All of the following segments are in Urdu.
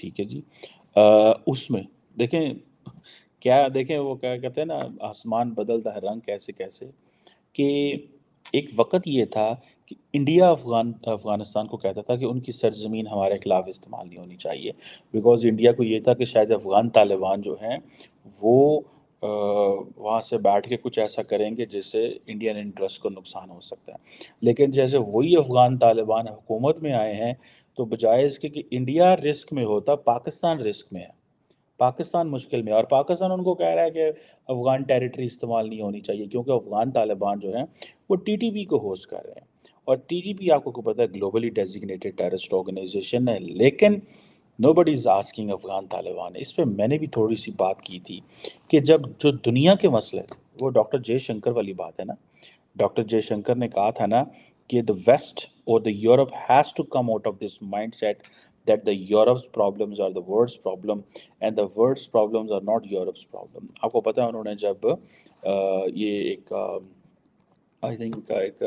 ٹھیک ہے جی. اس میں دیکھیں دیکھیں وہ کیا کہتے ہیں نا، آسمان بدلتا ہے رنگ کیسے کیسے، کہ ایک وقت یہ تھا کہ انڈیا افغانستان کو کہتا تھا کہ ان کی سرزمین ہمارے خلاف استعمال نہیں ہونی چاہیے، بیکاز انڈیا کو یہ تھا کہ شاید افغان طالبان جو ہیں وہ وہاں سے بیٹھ کے کچھ ایسا کریں گے جس سے انڈین انٹرسٹ کو نقصان ہو سکتا ہے. لیکن جیسے وہی افغان طالبان حکومت میں آئے ہیں تو بجائے اس کے کہ انڈیا رسک میں ہوتا، پاکستان رسک میں ہے، پاکستان مشکل میں ہے، اور پاکستان ان کو کہہ رہا ہے کہ افغان ٹیریٹری استعمال نہیں ہونی چاہیے، کیونکہ افغان طالبان جو ہیں وہ ٹی ٹی پی کو ہوسٹ کر رہے ہیں. اور ٹی ٹی پی آپ کو پتہ ہے گلوبلی ڈیزیگنیٹڈ ٹیررسٹ آرگنائزیشن ہے، لیکن نو بڈی از آسکنگ افغان طالبان. اس پہ میں نے بھی تھوڑی سی بات کی تھی کہ جب جو دنیا کے مسئلے، وہ ڈاکٹر جے شنکر والی بات ہے نا، ڈاکٹر جے شنکر نے کہا تھا نا کہ the West or the Europe has to come out of this mindset that the Europe's problems are the world's problem and the world's problems are not Europe's problem. آپ کو پتہ ہے انہوں نے جب یہ ایک آئی تھنک ایک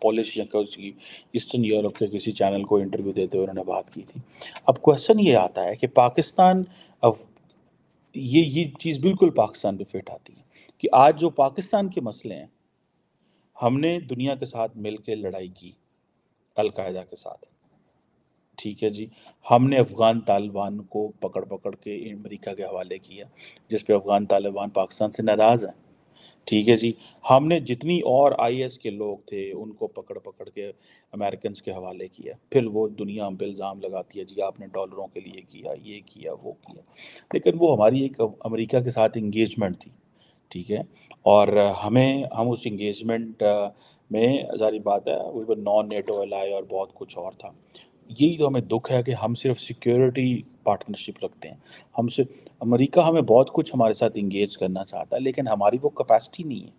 پالش یا ایسٹرن یورپ کے کسی چینل کو انٹرویو دیتے ہوئے انہوں نے بات کی تھی. اب کویشچن یہ آتا ہے کہ پاکستان، اب یہ چیز بالکل پاکستان پہ فٹ آتی ہے کہ آج جو پاکستان کے مسئلے ہیں، ہم نے دنیا کے ساتھ مل کے لڑائی کی القاعدہ کے ساتھ، ٹھیک ہے جی، ہم نے افغان طالبان کو پکڑ پکڑ کے امریکہ کے حوالے کیا، جس پہ افغان طالبان پاکستان سے ناراض ہیں، ٹھیک ہے جی، ہم نے جتنی اور آئی ایس کے لوگ تھے ان کو پکڑ پکڑ کے امریکنز کے حوالے کیا، پھر وہ دنیا ہم پہ الزام لگاتی ہے جی آپ نے ڈالروں کے لیے کیا، یہ کیا وہ کیا، لیکن وہ ہماری ایک امریکہ کے ساتھ انگیجمنٹ تھی، ٹھیک ہے. اور ہم اس انگیجمنٹ میں ظاہری بات ہے وہ نان نیٹو الائے اور بہت کچھ اور تھا. یہی تو ہمیں دکھ ہے کہ ہم صرف سیکیورٹی پارٹنرشپ رکھتے ہیں، ہم سے امریکہ ہمیں بہت کچھ ہمارے ساتھ انگیج کرنا چاہتا ہے، لیکن ہماری وہ کیپیسٹی نہیں ہے،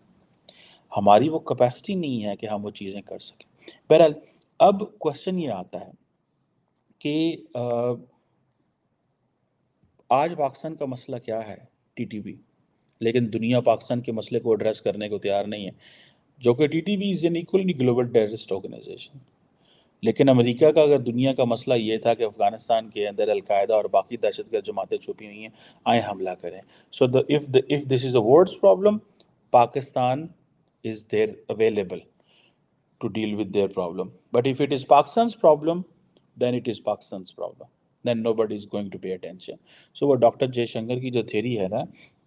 ہماری وہ کیپیسٹی نہیں ہے کہ ہم وہ چیزیں کر سکیں. بہرحال اب کوشچن یہ آتا ہے کہ آج پاکستان کا مسئلہ کیا ہے؟ ٹی ٹی پی، لیکن دنیا پاکستان کے مسئلے کو ایڈریس کرنے کو تیار نہیں ہے، جو کہ T T P is an equally global terrorist organisation. لیکن امریکہ کا اگر دنیا کا مسئلہ یہ تھا کہ افغانستان کے اندر القاعدہ اور باقی دہشت گرد جماعتیں چھپی ہوئی ہیں، آئیں حملہ کریں. سو if this is the world's problem, Pakistan is there available to deal with their problem. But if it is Pakistan's problem, then it is Pakistan's problem. Then nobody is going to pay attention. So وہ ڈاکٹر جے شنکر کی جو تھیری ہے نا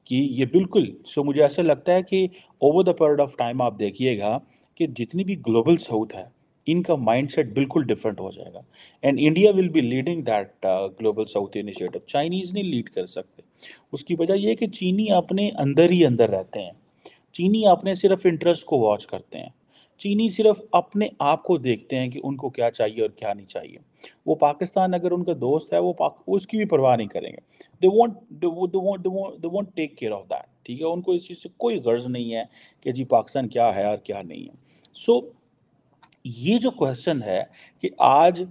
کہ یہ بالکل مجھے ایسا لگتا ہے کہ over the period of time آپ دیکھیے گا کہ جتنی بھی گلوبل ساؤتھ ہے ان کا مائنڈ سیٹ بالکل ڈفرینٹ ہو جائے گا، and India will be leading that global south initiative. Chinese نہیں لیڈ کر سکتے، اس کی وجہ یہ ہے کہ چینی اپنے اندر ہی اندر رہتے ہیں، چینی اپنے صرف انٹرسٹ کو واچ کرتے ہیں، چینی صرف اپنے آپ کو دیکھتے ہیں کہ ان کو کیا چاہیے اور کیا نہیں چاہیے. وہ پاکستان اگر ان کا دوست ہے وہ اس کی بھی پرواہ نہیں کریں گے. They won't take care of that. ٹھیک ہے، ان کو اس چیز سے کوئی غرض نہیں ہے کہ جی پاکستان کیا ہے اور کیا نہیں ہے. سو یہ جو کوشچن ہے کہ آج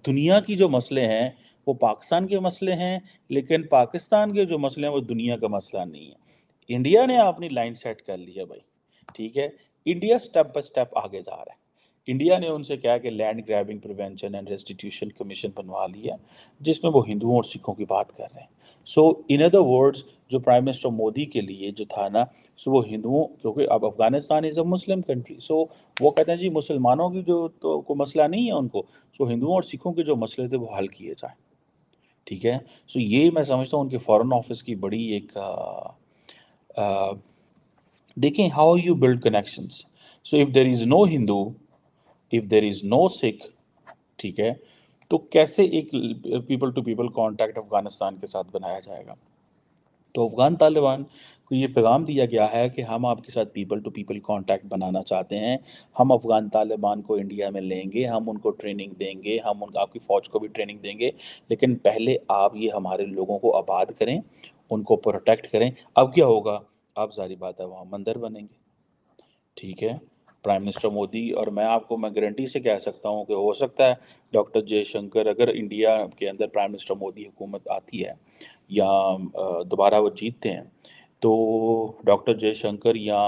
دنیا کی جو مسئلے ہیں وہ پاکستان کے مسئلے ہیں، لیکن پاکستان کے جو مسئلے ہیں وہ دنیا کا مسئلہ نہیں ہے. انڈیا نے اپنی لائن سیٹ کر لی ہے بھائی، ٹھیک ہے، انڈیا سٹیپ بائی سٹیپ آگے جا رہا ہے. انڈیا نے ان سے کہا کہ land grabbing prevention and restitution commission بنوا لیا، جس میں وہ ہندوؤں اور سکھوں کی بات کر رہے ہیں. سو ان ادر ورڈز جو پرائم منسٹر مودی کے لیے جو تھا نا، سو وہ ہندوؤں، کیونکہ اب Afghanistan is a Muslim country, سو وہ کہتے ہیں جی مسلمانوں کی جو تو کوئی مسئلہ نہیں ہے ان کو، سو ہندوؤں اور سکھوں کے جو مسئلے تھے وہ حل کیے جائیں. ٹھیک ہے، سو یہ میں سمجھتا ہوں ان کے فارن آفس کی بڑی ایک دیکھیں how you build connections. So if there is no Hindu, if there is no Sikh, ٹھیک ہے، تو کیسے ایک people to people contact Afghanistan کے ساتھ بنایا جائے گا؟ تو افغان طالبان کو یہ پیغام دیا گیا ہے کہ ہم آپ کے ساتھ پیپل ٹو پیپل کانٹیکٹ بنانا چاہتے ہیں، ہم افغان طالبان کو انڈیا میں لیں گے، ہم ان کو ٹریننگ دیں گے، ہم آپ کی فوج کو بھی ٹریننگ دیں گے، لیکن پہلے آپ یہ ہمارے لوگوں کو آباد کریں، ان کو پروٹیکٹ کریں. اب کیا ہوگا؟ اب ظاہری بات ہے وہاں مندر بنیں گے. ٹھیک ہے، پرائم منسٹر مودی، اور میں گارنٹی سے کہہ سکتا ہوں کہ ہو سکتا ہے ڈاکٹر جے شنکر، اگر انڈیا کے اندر پرائم منسٹر مودی حکومت آتی ہے یا دوبارہ وہ جیتتے ہیں، تو ڈاکٹر جے شنکر یا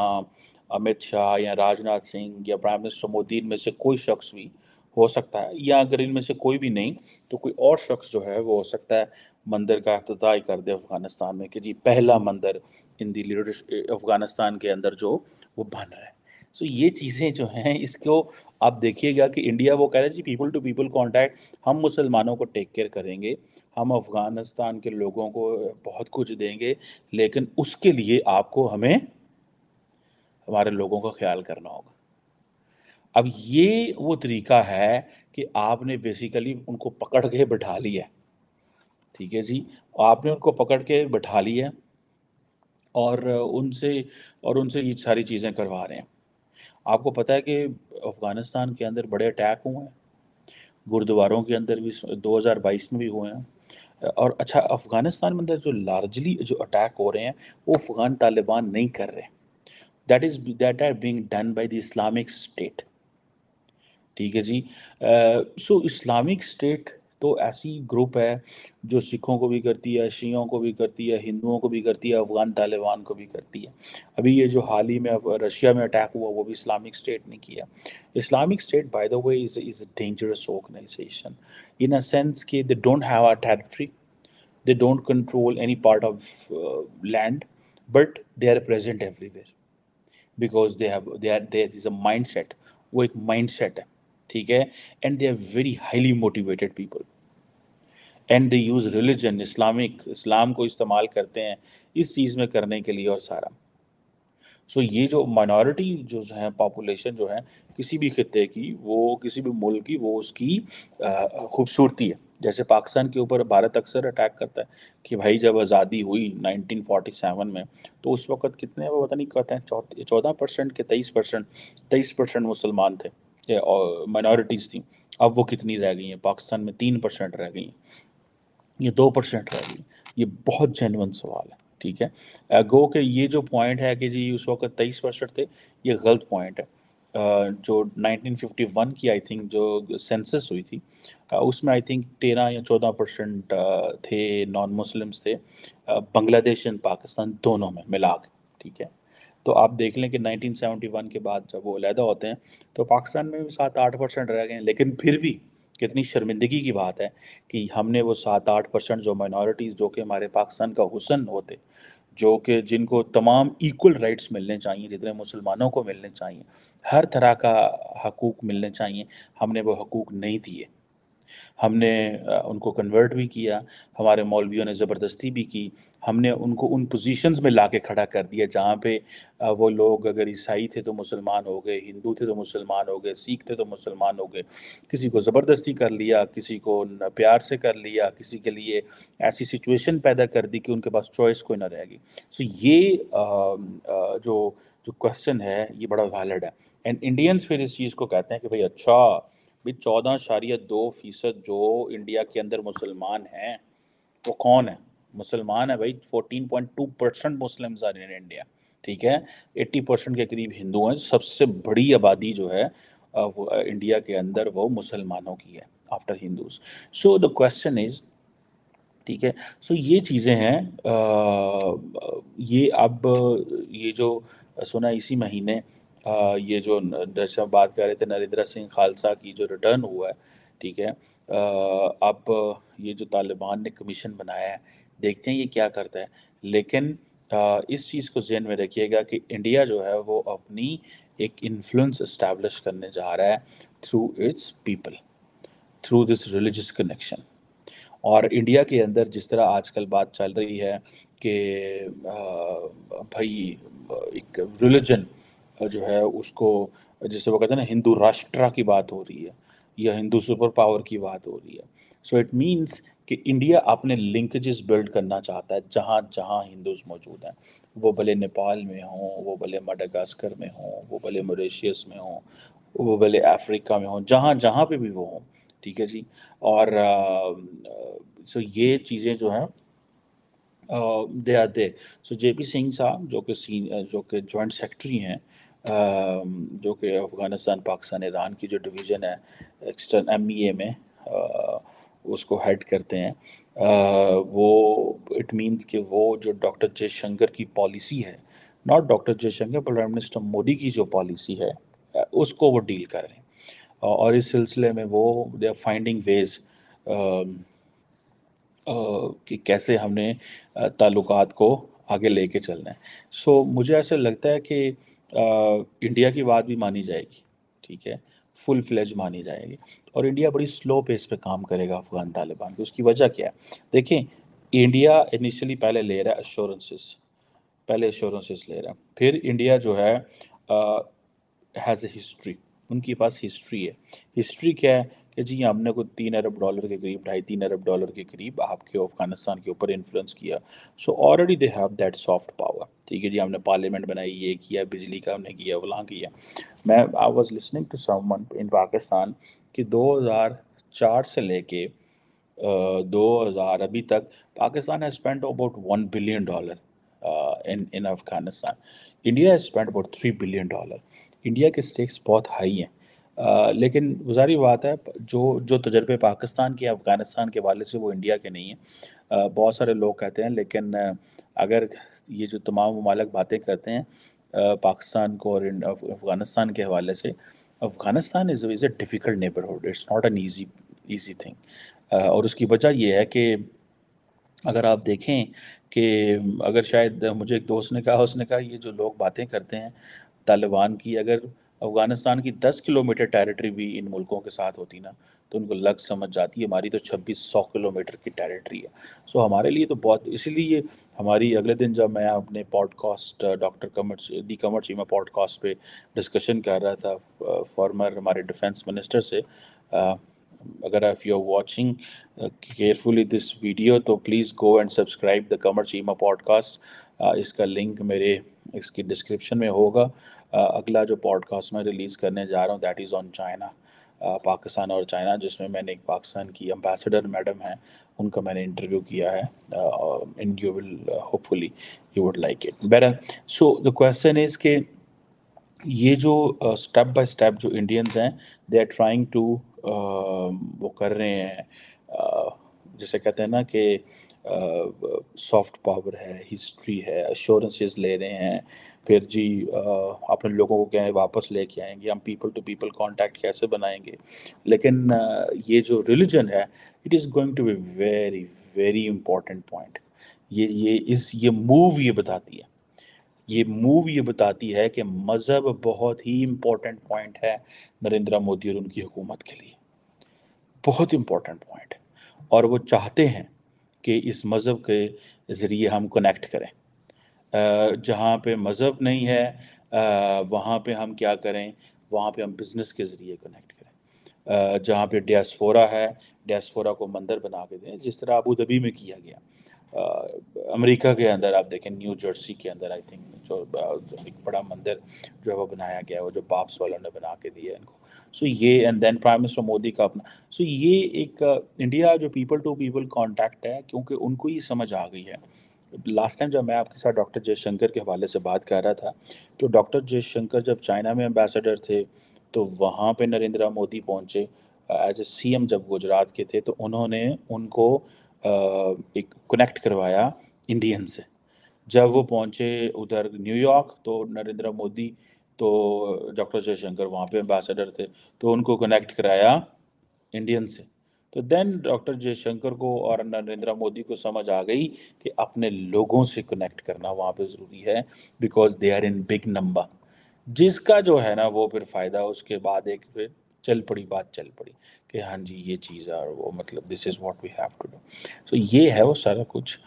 امت شاہ یا راج ناتھ سنگھ یا پرائم منسٹر مودی، ان میں سے کوئی شخص بھی ہو سکتا ہے، یا اگر ان میں سے کوئی بھی نہیں تو کوئی اور شخص جو ہے وہ ہو سکتا ہے مندر کا افتتاح کر دے افغانستان میں، کہ جی پہلا مندر ان دی لیڈرشپ افغانستان کے اندر جو وہ بن رہا ہے۔ سو یہ چیزیں جو ہیں اس کو آپ دیکھیے گا کہ انڈیا وہ کہہ رہا ہے جی پیپل ٹو پیپل کانٹیکٹ، ہم مسلمانوں کو ٹیک کیئر کریں گے، ہم افغانستان کے لوگوں کو بہت کچھ دیں گے، لیکن اس کے لیے آپ کو ہمیں ہمارے لوگوں کا خیال کرنا ہوگا۔ اب یہ وہ طریقہ ہے کہ آپ نے بیسیکلی ان کو پکڑ کے بٹھا لیا ہے، ٹھیک ہے جی، آپ نے ان کو پکڑ کے بٹھا لیا ہے اور ان سے یہ ساری چیزیں کروا رہے ہیں۔ آپ کو پتہ ہے کہ افغانستان کے اندر بڑے اٹیک ہوئے ہیں، گردواروں کے اندر بھی 2022 میں بھی ہوئے ہیں، اور اچھا افغانستان میں اندر جو لارجلی جو اٹیک ہو رہے ہیں وہ افغان طالبان نہیں کر رہے، that are being done by the Islamic State, ٹھیک ہے جی۔ سو اسلامک اسٹیٹ تو ایسی گروپ ہے جو سکھوں کو بھی کرتی ہے، شیعوں کو بھی کرتی ہے، ہندوؤں کو بھی کرتی ہے، افغان طالبان کو بھی کرتی ہے۔ ابھی یہ جو حال ہی میں رشیا میں اٹیک ہوا وہ بھی اسلامک اسٹیٹ نے کیا۔ Islamic State by the way is a dangerous organisation in a sense کہ they don't have a territory, they don't control any part of land, but they are present everywhere because there is a mindset، وہ ایک مائنڈ سیٹ ہے، ٹھیک ہے، and they are very highly motivated people and they use religion, Islam کو استعمال کرتے ہیں اس چیز میں کرنے کے لیے اور سارا۔ سو یہ جو مائنورٹی جو ہیں پاپولیشن جو ہے کسی بھی خطے کی، وہ کسی بھی ملک کی، وہ اس کی خوبصورتی ہے۔ جیسے پاکستان کے اوپر بھارت اکثر اٹیک کرتا ہے کہ بھائی جب آزادی ہوئی 1947 میں تو اس وقت کتنے وہ پتہ نہیں کہتے ہیں 14% کے 23% مسلمان تھے، مائنورٹیز تھیں، اب وہ کتنی رہ گئی ہیں؟ پاکستان میں 3% رہ گئی ہیں، یہ 2% رہ گئی۔ یہ بہت جینون سوال ہے، ٹھیک ہے۔ گو کہ یہ جو پوائنٹ ہے کہ جی اس وقت 23% تھے، یہ غلط پوائنٹ ہے۔ جو 1951 کی آئی تھنک جو سینسس ہوئی تھی، اس میں آئی تھنک 13 یا 14% تھے نان مسلمس تھے، بنگلہ دیش اینڈ پاکستان دونوں میں ملا کے، ٹھیک ہے۔ تو آپ دیکھ لیں کہ 1971 کے بعد جب وہ علیحدہ ہوتے ہیں تو پاکستان میں بھی 7-8% رہ گئے ہیں، لیکن پھر بھی کتنی شرمندگی کی بات ہے کہ ہم نے وہ 7-8% جو مائنورٹیز جو کہ ہمارے پاکستان کا حسن ہوتے، جو کہ جن کو تمام ایکول رائٹس ملنے چاہیے جتنے مسلمانوں کو ملنے چاہیے، ہر طرح کا حقوق ملنے چاہیے، ہم نے وہ حقوق نہیں دیے۔ ہم نے ان کو کنورٹ بھی کیا، ہمارے مولویوں نے زبردستی بھی کی، ہم نے ان کو ان پوزیشنز میں لا کے کھڑا کر دیا جہاں پہ وہ لوگ اگر عیسائی تھے تو مسلمان ہو گئے، ہندو تھے تو مسلمان ہو گئے، سکھ تھے تو مسلمان ہو گئے، کسی کو زبردستی کر لیا، کسی کو پیار سے کر لیا، کسی کے لیے ایسی سچویشن پیدا کر دی کہ ان کے پاس چوائس کوئی نہ رہ گئی۔ سو یہ جو کوشچن ہے یہ بڑا ویلڈ ہے، اینڈ انڈینس پھر اس چیز کو کہتے ہیں کہ بھائی اچھا بھی 14.2% جو انڈیا کے اندر مسلمان ہیں وہ کون ہے؟ مسلمان ہے بھائی 14.2% مسلمز آر ان انڈیا، ٹھیک ہے، 80% کے قریب ہندو ہیں، سب سے بڑی آبادی جو ہے وہ انڈیا کے اندر وہ مسلمانوں کی ہے after Hindus. So the question is, ٹھیک ہے، سو یہ چیزیں ہیں۔ یہ اب یہ جو سنا اسی مہینے یہ جو جیسے ہم بات کر رہے تھے نریندر سنگھ خالصہ کی جو ریٹرن ہوا ہے، ٹھیک ہے، اب یہ جو طالبان نے کمیشن بنایا ہے دیکھتے ہیں یہ کیا کرتا ہے، لیکن اس چیز کو ذہن میں رکھیے گا کہ انڈیا جو ہے وہ اپنی ایک انفلوئنس اسٹیبلش کرنے جا رہا ہے through its people, through this religious connection. اور انڈیا کے اندر جس طرح آج کل بات چل رہی ہے کہ بھائی ایک ریلیجن جو ہے اس کو جیسے وہ کہتے ہیں نا ہندو راشٹرا کی بات ہو رہی ہے یا ہندو سپر پاور کی بات ہو رہی ہے، سو اٹ مینس کہ انڈیا اپنے لنکیجز بلڈ کرنا چاہتا ہے جہاں جہاں ہندوز موجود ہیں، وہ بھلے نیپال میں ہوں، وہ بھلے مڈغاسکر میں ہوں، وہ بھلے موریشیس میں ہوں، وہ بھلے افریقہ میں ہوں، جہاں جہاں پہ بھی وہ ہوں، ٹھیک ہے جی۔ اور سو یہ چیزیں جو ہیں دے آر دے، سو جے پی سنگھ صاحب جو کہ جوائنٹ سیکرٹری ہیں، جو کہ افغانستان پاکستان ایران کی جو ڈویژن ہے ایکسٹرن MEA میں اس کو ہیڈ کرتے ہیں، وہ اٹ مینس کہ وہ جو ڈاکٹر جے شنکر کی پالیسی ہے، not doctor J Shankar prime minister Modi کی جو پالیسی ہے اس کو وہ ڈیل کر رہے ہیں۔ اور اس سلسلے میں وہ دے آر فائنڈنگ ویز کہ کیسے ہم نے تعلقات کو آگے لے کے چلنا ہے. سو مجھے ایسا لگتا ہے کہ انڈیا کی بات بھی مانی جائے گی، ٹھیک ہے، فل فلیج مانی جائے گی، اور انڈیا بڑی سلو پیس پہ کام کرے گا افغان طالبان کی. اس کی وجہ کیا ہے؟ دیکھیں، انڈیا انیشلی پہلے لے رہا ہے ایشورنسز لے رہا ہے. پھر انڈیا جو ہے ہیز اے ہسٹری، ان کے پاس ہسٹری ہے. ہسٹری کیا ہے کہ جی ہم نے کوئی $3 ارب کے قریب، $2.5-3 ارب کے قریب آپ کے افغانستان کے اوپر انفلوئنس کیا. So already they have that soft power. ٹھیک ہے جی، ہم نے پارلیمنٹ بنائی، یہ کیا، بجلی کا ہم نے کیا، فلاں کیا. میں I was listening to someone in Pakistan کہ 2004 سے لے کے 2000 ابھی تک Pakistan has spent about $1 billion in Afghanistan. India has spent about $3 billion. India کے سٹیکس بہت ہائی ہیں. لیکن ظاہری بات ہے جو تجربے پاکستان کے افغانستان کے حوالے سے وہ انڈیا کے نہیں ہیں. بہت سارے لوگ کہتے ہیں، لیکن اگر یہ جو تمام ممالک باتیں کرتے ہیں پاکستان کو اور افغانستان کے حوالے سے، Afghanistan is a difficult neighbourhood, it's not an easy thing. اور اس کی وجہ یہ ہے کہ اگر آپ دیکھیں کہ اگر شاید مجھے ایک دوست نے کہا، اس نے کہا یہ جو لوگ باتیں کرتے ہیں طالبان کی، اگر افغانستان کی 10 کلومیٹر ٹیریٹری بھی ان ملکوں کے ساتھ ہوتی نا تو ان کو لگ سمجھ جاتی ہے. ہماری تو 2600 کلومیٹر کی ٹیریٹری ہے. سو ہمارے لیے تو بہت، اسی لیے ہماری اگلے دن جب میں اپنے podcast doctor Qamar Cheema podcast پہ ڈسکشن کر رہا تھا فارمر ہمارے ڈیفینس منسٹر سے، اگر if you are watching carefully this video تو please go and subscribe the Qamar Cheema podcast. اس کا لنک میرے اس کی ڈسکرپشن میں ہوگا. اگلا جو پوڈ کاسٹ میں ریلیز کرنے جا رہا ہوں that is on China, Pakistan اور چائنا، جس میں نے ایک پاکستان کی امبیسڈر میڈم ہیں، ان کا میں نے انٹرویو کیا ہے. And you will hope fully you would like it. بہرحال سو دا کویسچن از کہ یہ جو اسٹیپ بائی اسٹیپ جو انڈینز ہیں دے آر ٹرائنگ ٹو وہ کر رہے ہیں، جسے کہتے ہیں نا کہ سافٹ پاور ہے، ہسٹری ہے، ایشورنسز لے رہے ہیں. پھر جی اپنے لوگوں کو کہیں واپس لے کے آئیں گے، ہم پیپل ٹو پیپل کانٹیکٹ کیسے بنائیں گے. لیکن یہ جو ریلیجن ہے it is going to be very very important point. یہ موو یہ بتاتی ہے کہ مذہب بہت ہی امپورٹنٹ پوائنٹ ہے نریندر مودی اور ان کی حکومت کے لیے، بہت امپورٹنٹ پوائنٹ ہے. اور وہ چاہتے ہیں کہ اس مذہب کے ذریعے ہم کنیکٹ کریں. جہاں پہ مذہب نہیں ہے وہاں پہ ہم کیا کریں، وہاں پہ ہم بزنس کے ذریعے کنیکٹ کریں. جہاں پہ ڈیاسپورا ہے، ڈیاسپورا کو مندر بنا کے دیں، جس طرح ابو دھبی میں کیا گیا. امریکہ کے اندر آپ دیکھیں، نیو جرسی کے اندر آئی تھنک جو ایک بڑا مندر جو ہے وہ بنایا گیا، وہ جو پاپس والوں نے بنا کے دیا ان کو. سو یہ and then prime minister Modi کا اپنا. سو یہ ایک انڈیا جو پیپل ٹو پیپل کانٹیکٹ ہے، کیونکہ ان کو یہ سمجھ آ گئی ہے. لاسٹ ٹائم جب میں آپ کے ساتھ ڈاکٹر جے شنکر کے حوالے سے بات کر رہا تھا تو ڈاکٹر جے شنکر جب چائنا میں امبیسڈر تھے تو وہاں پہ نریندر مودی پہنچے ایز اے سی ایم جب گجرات کے تھے، تو انہوں نے ان کو ایک کنیکٹ کروایا انڈین سے. جب وہ پہنچے ادھر نیو یارک تو نریندر مودی تو ڈاکٹر جے شنکر وہاں پہ امبیسڈر تھے تو ان کو کنیکٹ کرایا انڈین سے. تو دین ڈاکٹر جے شنکر کو اور نریندر مودی کو سمجھ آ گئی کہ اپنے لوگوں سے کنیکٹ کرنا وہاں پہ ضروری ہے، because they are in big number. جس کا جو ہے نا وہ پھر فائدہ، اس کے بعد ایک پھر بات چل پڑی کہ ہاں جی یہ چیز ہے، اور وہ مطلب this is what we have to do. So یہ ہے وہ سارا کچھ.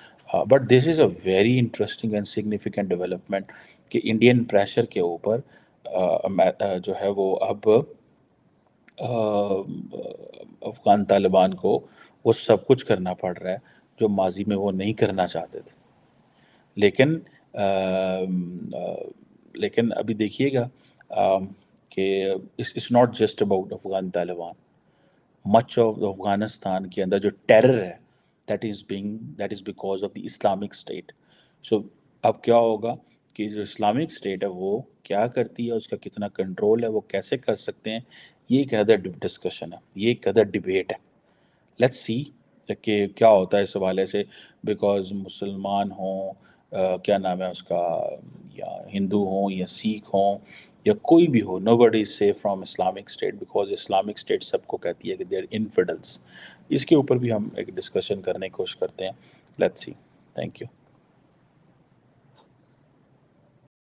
But this is a very interesting and significant development کہ انڈین پریشر کے اوپر جو ہے وہ اب افغان طالبان کو وہ سب کچھ کرنا پڑ رہا ہے جو ماضی میں وہ نہیں کرنا چاہتے تھے. لیکن ابھی دیکھیے گا کہ it's not just about Afghan Taliban. Much of Afghanistan کے اندر جو ٹیرر ہے that is because of the Islamic State. So اب کیا ہوگا کہ جو اسلامک اسٹیٹ ہے وہ کیا کرتی ہے، اس کا کتنا کنٹرول ہے، وہ کیسے کر سکتے ہیں، یہ ایک ادر ڈسکشن ہے، یہ ایک ادر ڈبیٹ ہے. لیٹس سی کہ کیا ہوتا ہے اس حوالے سے. بیکاز مسلمان ہوں کیا نام ہے اس کا، یا ہندو ہوں یا سکھ ہوں یا کوئی بھی ہو، nobody is safe from Islamic State, because Islamic State سب کو کہتی ہے کہ دے آر انفیڈلس۔ اس کے اوپر بھی ہم ایک ڈسکشن کرنے کی کوشش کرتے ہیں۔ Let's see, thank you.